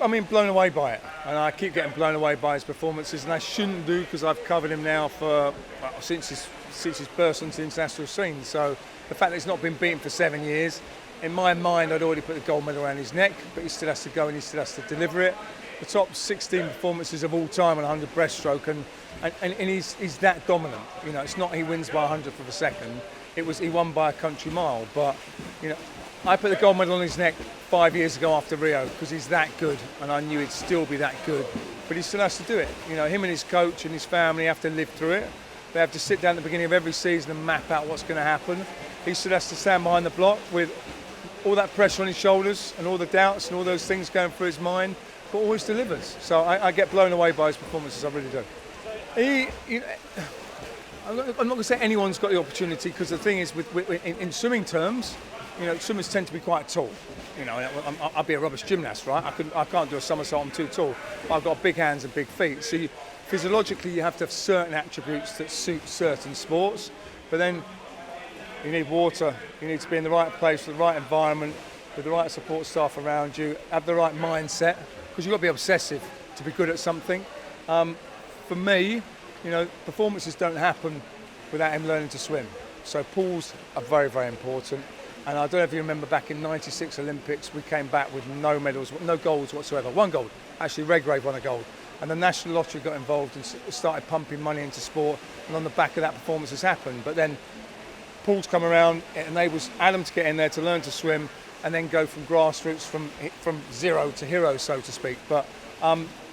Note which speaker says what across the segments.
Speaker 1: I mean, blown away by it, and I keep getting blown away by his performances, and I shouldn't do because I've covered him now for since his burst onto the international scene. So the fact that he's not been beaten for 7 years, in my mind, I'd already put the gold medal around his neck, but he still has to go and he still has to deliver it. The top 16 performances of all time on 100 breaststroke, and he's that dominant. You know, it's not he wins by 100th of a second. It was he won by a country mile, but you know. I put the gold medal on his neck 5 years ago after Rio because he's that good, and I knew he'd still be that good. But he still has to do it. You know, him and his coach and his family have to live through it. They have to sit down at the beginning of every season and map out what's going to happen. He still has to stand behind the block with all that pressure on his shoulders and all the doubts and all those things going through his mind, but always delivers. So I get blown away by his performances, I really do. I'm not going to say anyone's got the opportunity because the thing is, in swimming terms, you know, swimmers tend to be quite tall. You know, I'd be a rubbish gymnast, right? I can't do a somersault, I'm too tall. But I've got big hands and big feet. So physiologically, you have to have certain attributes that suit certain sports. But then you need water. You need to be in the right place, with the right environment, with the right support staff around you, have the right mindset, because you've got to be obsessive to be good at something. For me, you know, performances don't happen without him learning to swim. So pools are very, very important. And I don't know if you remember back in '96 Olympics, we came back with no medals, no golds whatsoever. One gold. Actually, Redgrave won a gold. And the National Lottery got involved and started pumping money into sport. And on the back of that, performances happened. But then pools come around, it enables Adam to get in there to learn to swim and then go from grassroots, from zero to hero, so to speak. But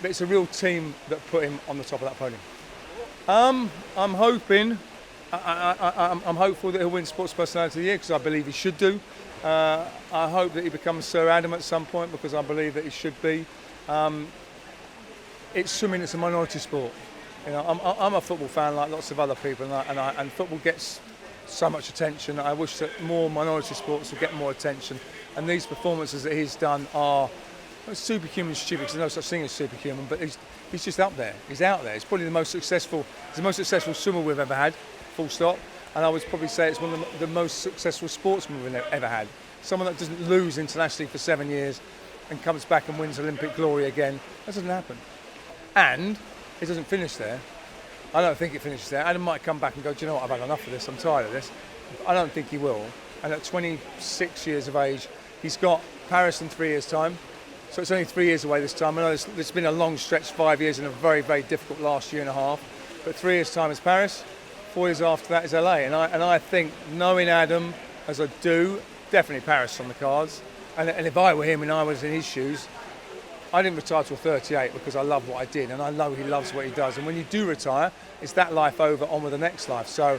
Speaker 1: it's a real team that put him on the top of that podium. I'm hoping. I'm hopeful that he'll win Sports Personality of the Year because I believe he should do. I hope that he becomes Sir Adam at some point because I believe that he should be. It's swimming, it's a minority sport. You know, I'm a football fan like lots of other people, and football gets so much attention. I wish that more minority sports would get more attention. And these performances that he's done are superhuman stupid, because there's no such thing as superhuman, but he's just up there. He's out there. He's probably the most successful swimmer we've ever had. Full stop. And I would probably say it's one of the most successful sportsmen we've ever had. Someone that doesn't lose internationally for 7 years and comes back and wins Olympic glory again. That doesn't happen. And it doesn't finish there. I don't think it finishes there. Adam might come back and go, do you know what, I've had enough of this, I'm tired of this. I don't think he will. And at 26 years of age, he's got Paris in 3 years' time. So it's only 3 years away this time. I know it's been a long stretch, 5 years, and a very, very difficult last year and a half. But 3 years' time is Paris. 4 years after that is LA, and I think, knowing Adam as I do, definitely Paris on the cards. And if I were him and I was in his shoes, I didn't retire till 38 because I love what I did, and I know he loves what he does. And when you do retire, it's that life over, on with the next life. So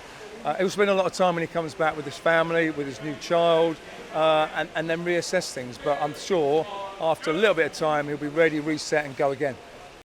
Speaker 1: he'll spend a lot of time when he comes back with his family, with his new child, and then reassess things. But I'm sure after a little bit of time, he'll be ready, reset, and go again.